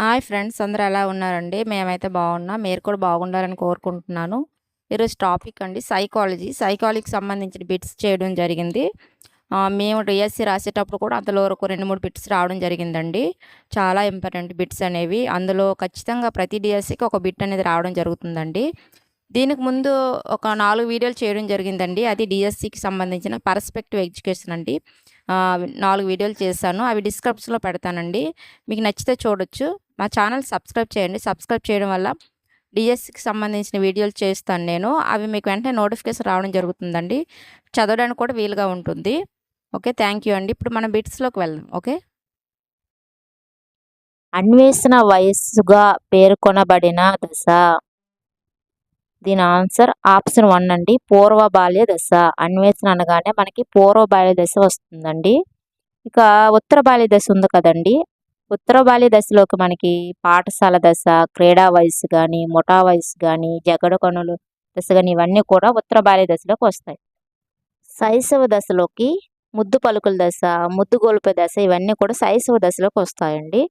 Hi friends, అందరూ ఎలా ఉన్నారండి? మేమైతే బాగున్నాం. మీరు కూడా బాగుండాలని కోరుకుంటున్నాను. ఈరోజు టాపిక్ అండి సైకాలజీకి సంబంధించిన బిట్స్ చేయడం జరిగింది. మేము డిఎస్సి రాసేటప్పుడు కూడా అందులో ఒక 2, 3 బిట్స్ రావడం జరిగిందండి. చాలా ఇంపార్టెంట్ బిట్స్ అనేవి. అందులో ఖచ్చితంగా ప్రతి డిఎస్సికి ఒక బిట్ అనేది రావడం జరుగుతుందండి. దీనికి ముందు ఒక 4 వీడియోలు చేయడం జరిగిందండి. అది డిఎస్సికి సంబంధించిన పర్స్పెక్టివ్ ఎడ్యుకేషన్ అండి. 4 వీడియోలు చేశాను. అవి డిస్క్రిప్షన్‌లో పెడతానండి. మీకు నచ్చితే చూడొచ్చు. మా ఛానల్ సబ్స్క్రైబ్ చేయండి. సబ్స్క్రైబ్ చేయడం వల్ల డిఎస్సికి సంబంధించిన వీడియోలు చేస్తాను నేను. అవి మీకు వెంటనే నోటిఫికేషన్ రావడం జరుగుతుందండి. చదవడానికి కూడా వీలుగా ఉంటుంది. ఓకే. థ్యాంక్ యూ అండి. ఇప్పుడు మనం బిట్స్‌లోకి వెళ్దాం. ఓకే. అన్వేషణ వయస్సుగా పేర్కొనబడిన దశ. దీని ఆన్సర్ ఆప్షన్ 1 అండి, పూర్వ బాల్య దశ. అన్వేషణ అనగానే మనకి పూర్వ బాల్య దశ వస్తుందండి. ఇక ఉత్తర బాల్య దశ ఉంది కదండి. ఉత్తర బాల్య దశలోకి మనకి పాఠశాల దశ, క్రీడా వయస్సు కానీ, ముఠా వయస్సు కానీ, జగడ కనులు దశ కానీ ఇవన్నీ కూడా ఉత్తర బాల్య దశలోకి వస్తాయి. శైశవ దశలోకి ముద్దు పలుకుల దశ, ముద్దు గొలుపే దశ ఇవన్నీ కూడా శైశవ దశలోకి వస్తాయండి.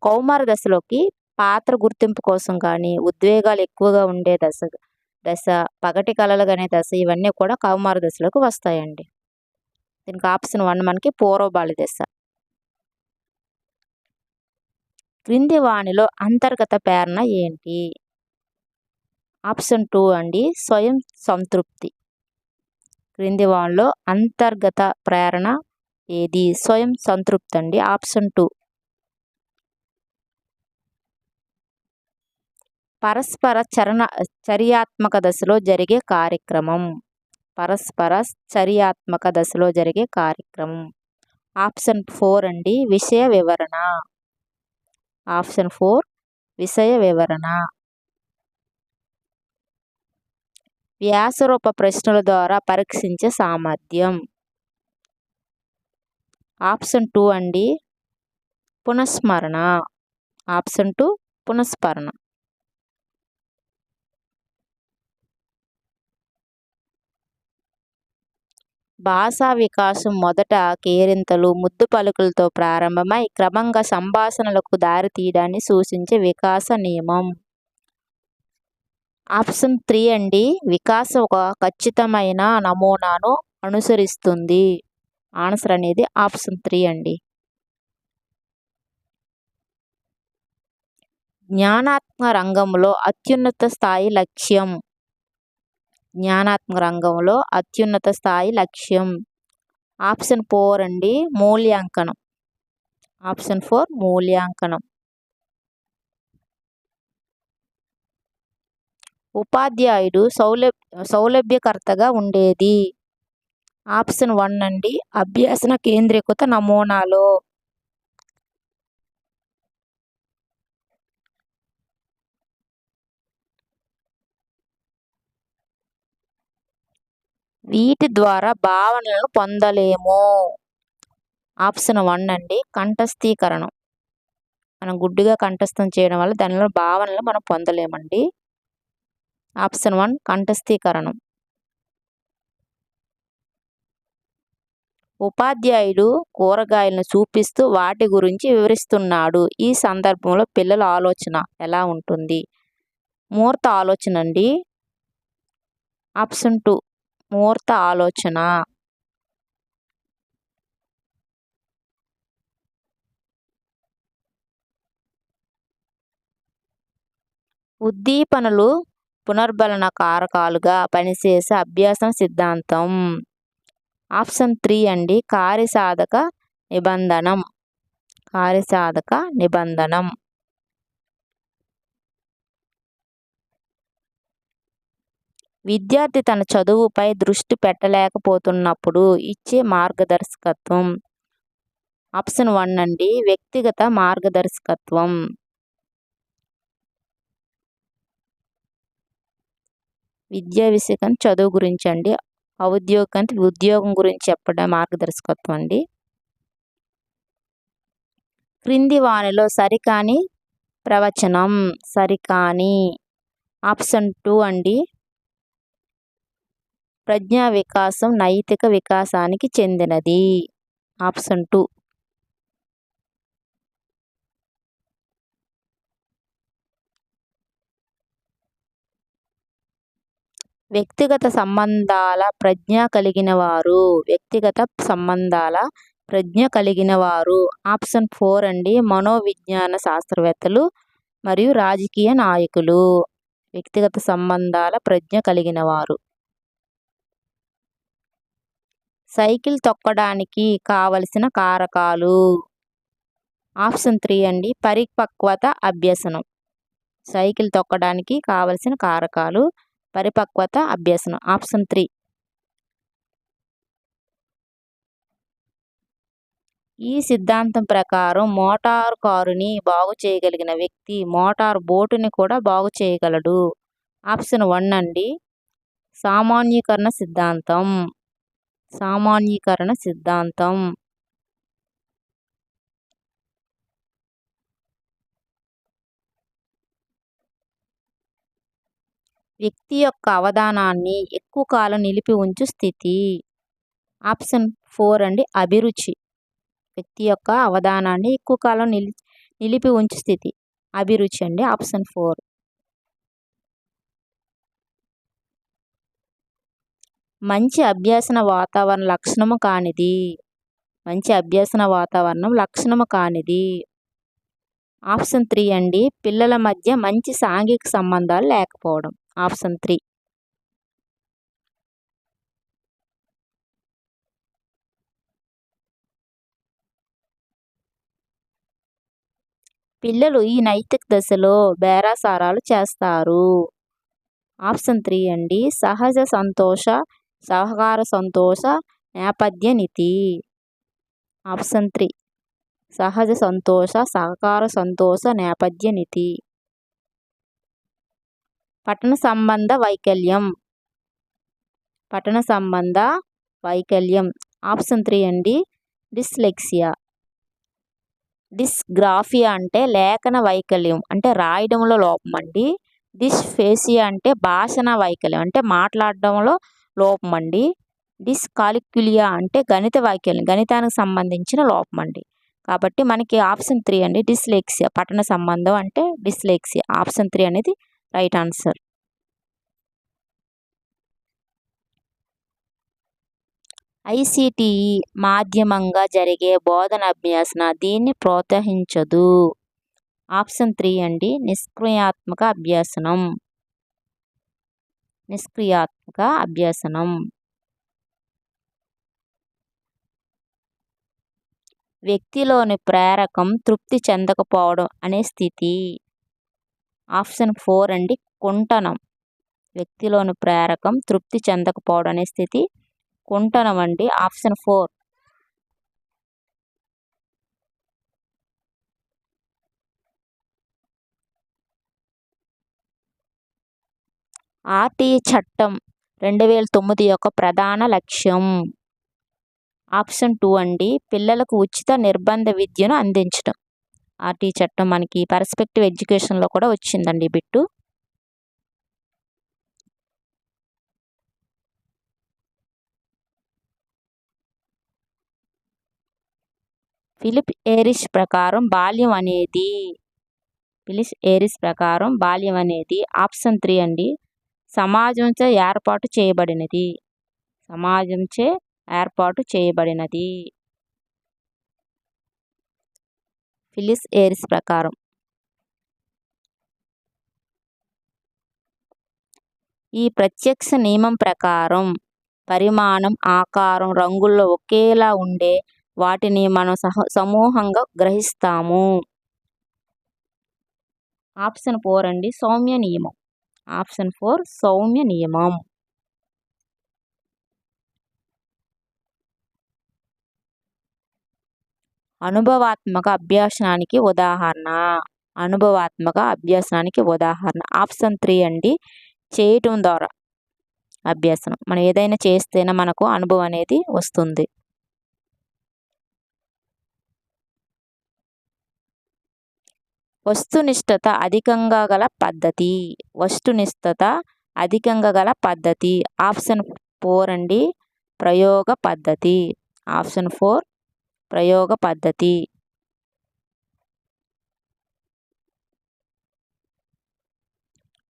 కౌమార దశలోకి పాత్ర గుర్తింపు కోసం కానీ, ఉద్వేగాలు ఎక్కువగా ఉండే దశ, పగటి కలలు అనే దశ ఇవన్నీ కూడా కౌమార దశలోకి వస్తాయండి. దీనికి ఆప్షన్ 1 మనకి పూర్వ బాల్య దశ. క్రింది వాణిలో అంతర్గత ప్రేరణ ఏంటి? ఆప్షన్ 2 అండి, స్వయం సంతృప్తి. క్రింది వాణిలో అంతర్గత ప్రేరణ ఏది? స్వయం సంతృప్తి అండి, ఆప్షన్ 2. పరస్పర చర్యాత్మక దశలో జరిగే కార్యక్రమం. పరస్పర చర్యాత్మక దశలో జరిగే కార్యక్రమం. ఆప్షన్ 4 అండి, విషయ వివరణ. ఆప్షన్ 4 విషయ వివరణ. వ్యాసరూప ప్రశ్నల ద్వారా పరీక్షించే సామర్థ్యం. ఆప్షన్ 2 అండి, పునఃస్మరణ. ఆప్షన్ 2 పునఃస్మరణ. భాషా వికాసం మొదట కేరింతలు, ముద్దు పలుకులతో ప్రారంభమై క్రమంగా సంభాషణలకు దారితీయడాన్ని సూచించే వికాస నియమం. ఆప్షన్ 3 అండి, వికాసం ఒక ఖచ్చితమైన నమూనాను అనుసరిస్తుంది. ఆన్సర్ అనేది ఆప్షన్ 3 అండి. జ్ఞానాత్మక రంగంలో అత్యున్నత స్థాయి లక్ష్యం. జ్ఞానాత్మక రంగంలో అత్యున్నత స్థాయి లక్ష్యం. ఆప్షన్ 4 అండి, మూల్యాంకనం. ఆప్షన్ 4 మూల్యాంకనం. ఉపాధ్యాయుడు సౌలభ్యకర్తగా ఉండేది. ఆప్షన్ 1 అండి, అభ్యాసన కేంద్రీకృత నమూనాలో. వీటి ద్వారా భావనలను పొందలేము. ఆప్షన్ 1 అండి, కంఠస్థీకరణం. మనం గుడ్డిగా కంఠస్థం చేయడం వల్ల దానిలో భావనలు మనం పొందలేమండి. ఆప్షన్ 1 కంఠస్థీకరణం. ఉపాధ్యాయుడు కూరగాయలను చూపిస్తూ వాటి గురించి వివరిస్తున్నాడు. ఈ సందర్భంలో పిల్లల ఆలోచన ఎలా ఉంటుంది? మూర్త ఆలోచన అండి. ఆప్షన్ 2 మూర్త ఆలోచన. ఉద్దీపనలు పునర్బలన కారకాలుగా పనిచేసే అభ్యాసం సిద్ధాంతం. ఆప్షన్ 3 అండి, కార్యసాధక నిబంధనం. కార్యసాధక నిబంధనం. విద్యార్థి తన చదువుపై దృష్టి పెట్టలేకపోతున్నప్పుడు ఇచ్చే మార్గదర్శకత్వం. ఆప్షన్ 1 అండి, వ్యక్తిగత మార్గదర్శకత్వం. విద్యా విషయం చదువు గురించి అండి. ఉద్యోగం గురించి చెప్పడం మార్గదర్శకత్వం అండి. క్రింది వానిలో సరికాని ప్రవచనం. సరికాని. ఆప్షన్ 2 అండి, ప్రజ్ఞా వికాసం నైతిక వికాసానికి చెందినది. ఆప్షన్ 2. వ్యక్తిగత సంబంధాల ప్రజ్ఞ కలిగిన వారు. వ్యక్తిగత సంబంధాల ప్రజ్ఞ కలిగిన వారు. ఆప్షన్ 4 అండి. మనోవిజ్ఞాన శాస్త్రవేత్తలు మరియు రాజకీయ నాయకులు. వ్యక్తిగత సంబంధాల ప్రజ్ఞ కలిగిన వారు. సైకిల్ తొక్కడానికి కావలసిన కారకాలు. ఆప్షన్ 3 అండి. పరిపక్వత అభ్యసనం. సైకిల్ తొక్కడానికి కావలసిన కారకాలు పరిపక్వత అభ్యసనం. ఆప్షన్ 3. ఈ సిద్ధాంతం ప్రకారం మోటారు కారుని బాగు చేయగలిగిన వ్యక్తి మోటారు బోటుని కూడా బాగు చేయగలడు. ఆప్షన్ 1 అండి. సామాన్యీకరణ సిద్ధాంతం. సామాన్యీకరణ సిద్ధాంతం. వ్యక్తి యొక్క అవధానాన్ని ఎక్కువ కాలం నిలిపి ఉంచు స్థితి. ఆప్షన్ 4 అండి. అభిరుచి. వ్యక్తి యొక్క అవధానాన్ని ఎక్కువ కాలం నిలిపి ఉంచు స్థితి అభిరుచి అండి. ఆప్షన్ 4. మంచి అభ్యసన వాతావరణ లక్షణము కానిది. మంచి అభ్యసన వాతావరణం లక్షణము కానిది. ఆప్షన్ 3 అండి. పిల్లల మధ్య మంచి సాంఘిక సంబంధాలు లేకపోవడం. ఆప్షన్ 3. పిల్లలు ఈ నైతిక దశలో బేరసారాలు చేస్తారు. ఆప్షన్ 3 అండి. సహజ సంతోష సహకార సంతోష నేపథ్య నీతి. ఆప్షన్ 3. సహజ సంతోష సహకార సంతోష నేపథ్య నీతి. పఠన సంబంధ వైకల్యం. పఠన సంబంధ వైకల్యం. ఆప్షన్ 3 అండి. డిస్లెక్సియా. డిస్గ్రాఫియా అంటే లేఖన వైకల్యం అంటే రాయడంలో లోపం అండి. డిస్ఫేసియా అంటే భాషణ వైకల్యం అంటే మాట్లాడడంలో లోపం అండి. డిస్కాలిక్యులియా అంటే గణిత వైకల్యం గణితానికి సంబంధించిన లోపం అండి. కాబట్టి మనకి ఆప్షన్ 3 అండి. డిస్లెక్సియా పఠన సంబంధం అంటే డిస్లెక్సియా. ఆప్షన్ 3 అనేది రైట్ ఆన్సర్. ఐసిటిఈ మాధ్యమంగా జరిగే బోధన అభ్యసన దీన్ని ప్రోత్సహించదు. ఆప్షన్ 3 అండి. నిష్క్రియాత్మక అభ్యసనం. నిష్క్రియాత్మక అభ్యసనం. వ్యక్తిలోని ప్రేరకం తృప్తి చెందకపోవడం అనే స్థితి. ఆప్షన్ 4 అండి. కుంటనం. వ్యక్తిలోని ప్రేరకం తృప్తి చెందకపోవడం అనే స్థితి కుంటనం అండి. ఆప్షన్ 4. ఆర్టీఈ చట్టం 2009 యొక్క ప్రధాన లక్ష్యం. ఆప్షన్ 2 అండి. పిల్లలకు ఉచిత నిర్బంధ విద్యను అందించడం. ఆర్టీఈ చట్టం మనకి పర్స్పెక్టివ్ ఎడ్యుకేషన్లో కూడా వచ్చిందండి ఈ బిట్టు. ఫిలిప్ ఏరిస్ ప్రకారం బాల్యం అనేది ఆప్షన్ 3 అండి. సమాజంచే ఏర్పాటు చేయబడినది. సమాజంచే ఏర్పాటు చేయబడినది. ఫిలిప్ ఏరిస్ ప్రకారం. ఈ ప్రత్యక్ష నియమం ప్రకారం పరిమాణం ఆకారం రంగుల్లో ఒకేలా ఉండే వాటిని మనం సమూహంగా గ్రహిస్తాము. ఆప్షన్ 4 అండి. సౌమ్య నియమం. ఆప్షన్ 4 సౌమ్య నియమం. అనుభవాత్మక అభ్యాసనానికి ఉదాహరణ. అనుభవాత్మక అభ్యాసనానికి ఉదాహరణ. ఆప్షన్ 3 అండి. చేయటం ద్వారా అభ్యాసనం. మనం ఏదైనా చేస్తేనే మనకు అనుభవం అనేది వస్తుంది. వస్తునిష్టత అధికంగా గల పద్ధతి. వస్తునిష్టత అధికంగా గల పద్ధతి. ఆప్షన్ 4 అండి. ప్రయోగ పద్ధతి. ఆప్షన్ 4 ప్రయోగ పద్ధతి.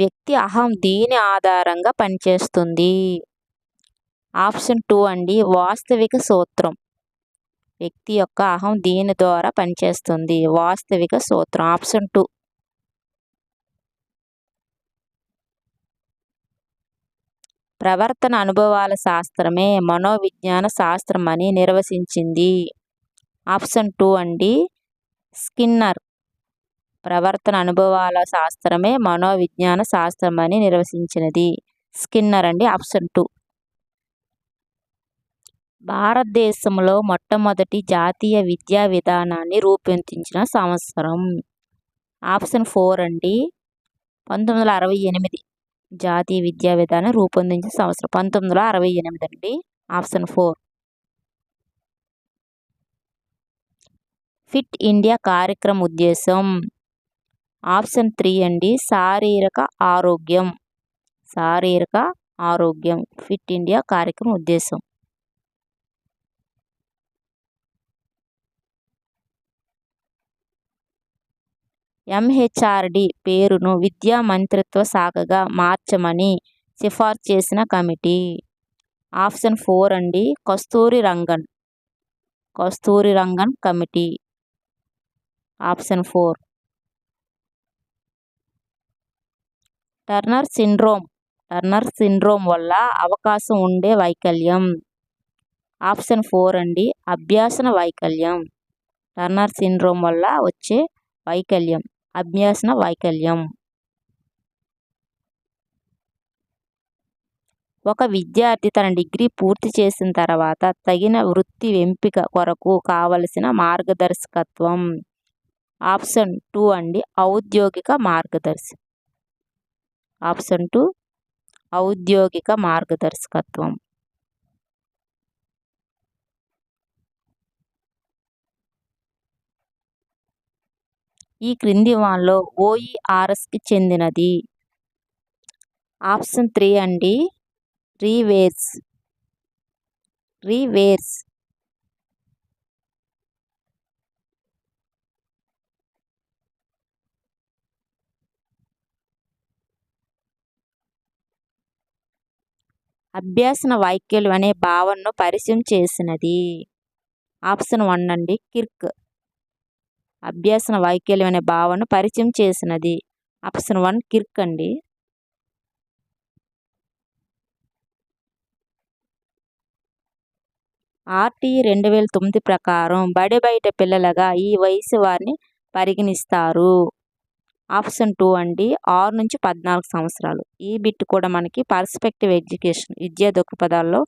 వ్యక్తి అహం దీని ఆధారంగా పనిచేస్తుంది. ఆప్షన్ 2 అండి వాస్తవిక సూత్రం. వ్యక్తి యొక్క అహం దీని ద్వారా పనిచేస్తుంది. వాస్తవిక సూత్రం ఆప్షన్ 2. ప్రవర్తన అనుభవాల శాస్త్రమే మనోవిజ్ఞాన శాస్త్రం అని నిర్వచించింది. ఆప్షన్ 2 అండి స్కిన్నర్. ప్రవర్తన అనుభవాల శాస్త్రమే మనోవిజ్ఞాన శాస్త్రం అని నిర్వచించినది స్కిన్నర్ అండి. ఆప్షన్ 2. భారతదేశంలో మొట్టమొదటి జాతీయ విద్యా విధానాన్ని రూపొందించిన సంవత్సరం. ఆప్షన్ 4 అండి 1968. జాతీయ విద్యా విధానం రూపొందించిన సంవత్సరం 1968 అండి. ఆప్షన్ 4. ఫిట్ ఇండియా కార్యక్రమం ఉద్దేశం. ఆప్షన్ 3 అండి శారీరక ఆరోగ్యం. శారీరక ఆరోగ్యం ఫిట్ ఇండియా కార్యక్రమం ఉద్దేశం. ఎంహెచ్ఆర్డి పేరును విద్యా మంత్రిత్వ శాఖగా మార్చమని సిఫార్సు చేసిన కమిటీ. ఆప్షన్ 4 అండి Kasturi Rangan. Kasturi Rangan committee. Option 4. Turner syndrome. Turner syndrome వల్ల అవకాశం ఉండే వైకల్యం. ఆప్షన్ 4 అండి అభ్యాసన వైకల్యం. టర్నర్ సిండ్రోమ్ వల్ల వచ్చే వైకల్యం అభ్యాసన వైకల్యం. ఒక విద్యార్థి తన డిగ్రీ పూర్తి చేసిన తర్వాత తగిన వృత్తి ఎంపిక కొరకు కావలసిన మార్గదర్శకత్వం. ఆప్షన్ 2 అండి ఔద్యోగిక మార్గదర్శి. ఆప్షన్ 2 ఔద్యోగిక మార్గదర్శకత్వం. ఈ క్రింది వానిలో ఓఈఆర్ఎస్కి చెందినది. ఆప్షన్ 3 అండి రీవేర్స్. రీవేర్స్. అభ్యాసన వైకల్యం అనే భావనను పరిచయం చేసినది. ఆప్షన్ 1 అండి కిర్క్. అభ్యాసన వైకల్యం అనే భావనను పరిచయం చేసినది. ఆప్షన్ 1 కిర్క్ అండి. ఆర్టీఈ 2009 ప్రకారం బడి బయట పిల్లలుగా ఈ వయసు వారిని పరిగణిస్తారు. ఆప్షన్ 2 అండి 6 నుంచి 14 సంవత్సరాలు. ఈ బిట్ కూడా మనకి పర్స్పెక్టివ్ ఎడ్యుకేషన్ విద్యా దృక్పథాల్లో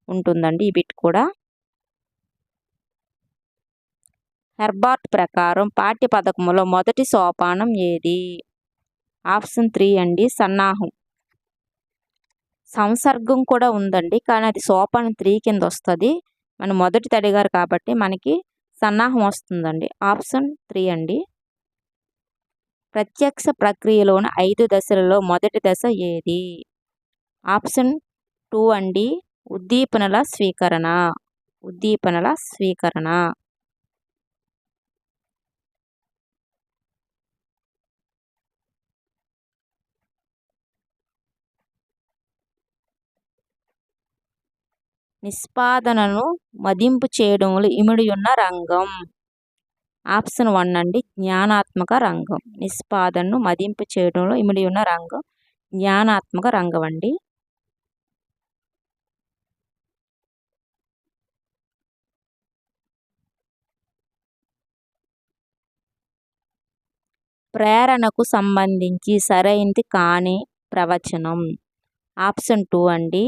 ఉంటుందండి. ఈ బిట్ కూడా. హెర్బార్ట్ ప్రకారం పాఠ్య పథకంలో మొదటి సోపానం ఏది? ఆప్షన్ 3 అండి సన్నాహం. సంసర్గం కూడా ఉందండి కానీ అది సోపానం 3 కింద వస్తుంది. మనం మొదటి తడిగారు కాబట్టి మనకి సన్నాహం వస్తుందండి. ఆప్షన్ 3 అండి. ప్రత్యక్ష ప్రక్రియలోని 5 దశలలో మొదటి దశ ఏది? ఆప్షన్ 2 అండి ఉద్దీపనల స్వీకరణ. ఉద్దీపనల స్వీకరణ. నిష్పాదనను మదింపు చేయడంలో ఇమిడి ఉన్న రంగం. ఆప్షన్ 1 అండి జ్ఞానాత్మక రంగం. నిష్పాదనను మదింపు చేయడంలో ఇమిడి ఉన్న రంగం జ్ఞానాత్మక రంగం అండి. ప్రేరణకు సంబంధించి సరైనది కాని ప్రవచనం. ఆప్షన్ 2 అండి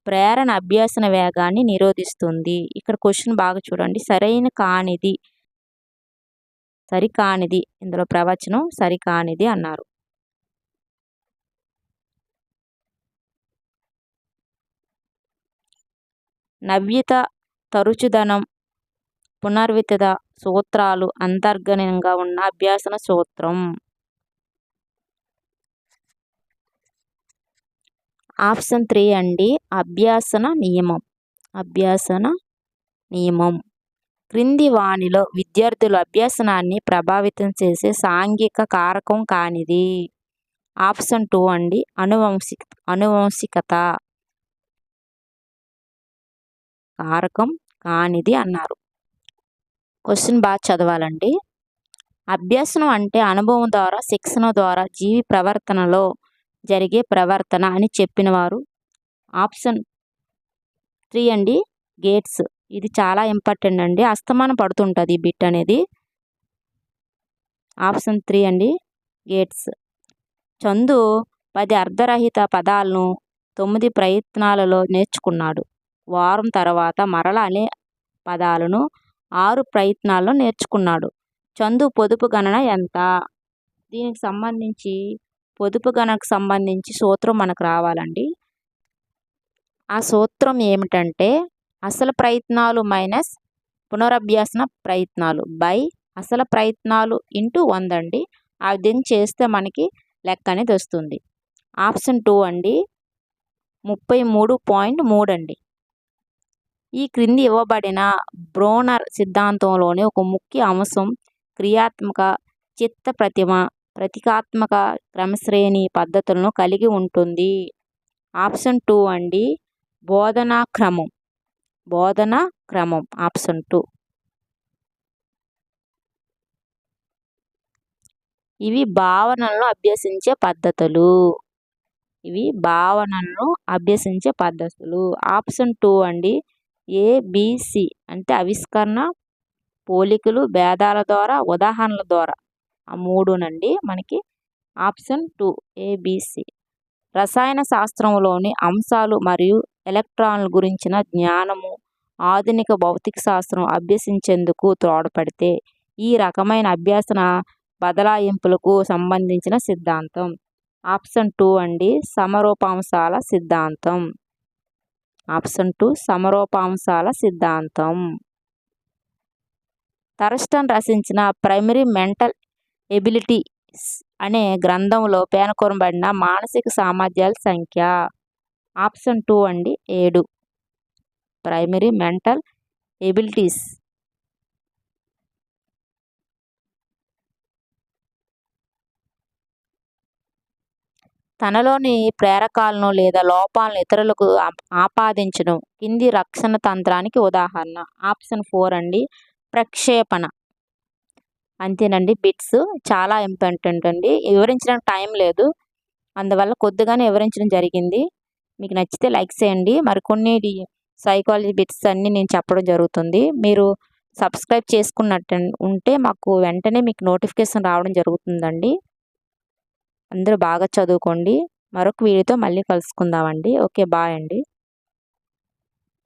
ప్రేరణ అభ్యాసన వేగాన్ని నిరోధిస్తుంది. ఇక్కడ క్వశ్చన్ బాగా చూడండి. సరికానిది ఇందులో ప్రవచనం సరికానిది అన్నారు. నవ్యత తరుచుదనం పునర్విత సూత్రాలు అంతర్గతంగా ఉన్న అభ్యాసన సూత్రం. ఆప్షన్ 3 అండి అభ్యాసన నియమం. అభ్యాసన నియమం. క్రింది వానిలో విద్యార్థుల అభ్యాసనాన్ని ప్రభావితం చేసే సాంఘిక కారకం కానిది. ఆప్షన్ 2 అండి అనువంశికత కారకం కానిది అన్నారు. క్వశ్చన్ బాగా చదవాలండి. అభ్యసనం అంటే అనుభవం ద్వారా శిక్షణ ద్వారా జీవి ప్రవర్తనలో జరిగే ప్రవర్తన అని చెప్పినవారు. ఆప్షన్ 3 అండి గేట్స్. ఇది చాలా ఇంపార్టెంట్ అండి, అస్తమానం పడుతుంటుంది ఈ బిట్ అనేది. ఆప్షన్ 3 అండి గేట్స్. చందు 10 అర్ధరహిత పదాలను 9 ప్రయత్నాలలో నేర్చుకున్నాడు. వారం తర్వాత మరలా అనే పదాలను 6 ప్రయత్నాల్లో నేర్చుకున్నాడు. చందు పొదుపు గణన ఎంత? దీనికి సంబంధించి పొదుపు గణనకు సంబంధించి సూత్రం మనకు రావాలండి. ఆ సూత్రం ఏమిటంటే అసలు ప్రయత్నాలు మైనస్ పునరభ్యాసన ప్రయత్నాలు బై అసలు ప్రయత్నాలు ఇంటూ 100 అండి. ఆ విధంగా చేస్తే మనకి లెక్క అనేది వస్తుంది. ఆప్షన్ 2 అండి 33.3 అండి. ఈ క్రింది ఇవ్వబడిన బ్రోనర్ సిద్ధాంతంలోని ఒక ముఖ్య అంశం క్రియాత్మక చిత్త ప్రతీకాత్మక క్రమశ్రేణి పద్ధతులను కలిగి ఉంటుంది. ఆప్షన్ 2 అండి బోధనా క్రమం. ఆప్షన్ 2. ఇవి భావనలను అభ్యసించే పద్ధతులు. ఆప్షన్ 2 అండి ఏబిసి అంటే ఆవిష్కరణ, పోలికలు, భేదాల ద్వారా, ఉదాహరణల ద్వారా. ఆ 3నండి మనకి ఆప్షన్ 2 ఏబిసి. రసాయన శాస్త్రంలోని అంశాలు మరియు ఎలక్ట్రాన్ల గురించిన జ్ఞానము ఆధునిక భౌతిక శాస్త్రం అభ్యసించేందుకు తోడ్పడితే ఈ రకమైన అభ్యసన బదలాయింపులకు సంబంధించిన సిద్ధాంతం. ఆప్షన్ 2 అండి సమరూపాంశాల సిద్ధాంతం. ఆప్షన్ 2 సమరూపాంశాల సిద్ధాంతం. థర్స్టన్ రచించిన ప్రైమరీ మెంటల్ ఎబిలిటీస్ అనే గ్రంథంలో పేర్కొనబడిన మానసిక సామర్థ్యాల సంఖ్య. ఆప్షన్ 2 అండి 7. Primary mental abilities. తనలోని ప్రేరకాలను లేదా లోపాలను ఇతరులకు ఆపాదించడం కింది రక్షణ తంత్రానికి ఉదాహరణ. ఆప్షన్ 4 అండి ప్రక్షేపణ. అంతేనండి బిట్స్. చాలా ఇంపార్టెంట్ అండి, వివరించడానికి టైం లేదు, అందువల్ల కొద్దిగానే వివరించడం జరిగింది. మీకు నచ్చితే లైక్ చేయండి. మరికొన్ని సైకాలజీ బిట్స్ అన్నీ నేను చెప్పడం జరుగుతుంది. మీరు సబ్స్క్రైబ్ చేసుకున్నట్టు ఉంటే మాకు వెంటనే మీకు నోటిఫికేషన్ రావడం జరుగుతుందండి. అందరూ బాగా చదువుకోండి. మరొక వీడియోతో మళ్ళీ కలుసుకుందామండి. ఓకే, బాయ్ అండి.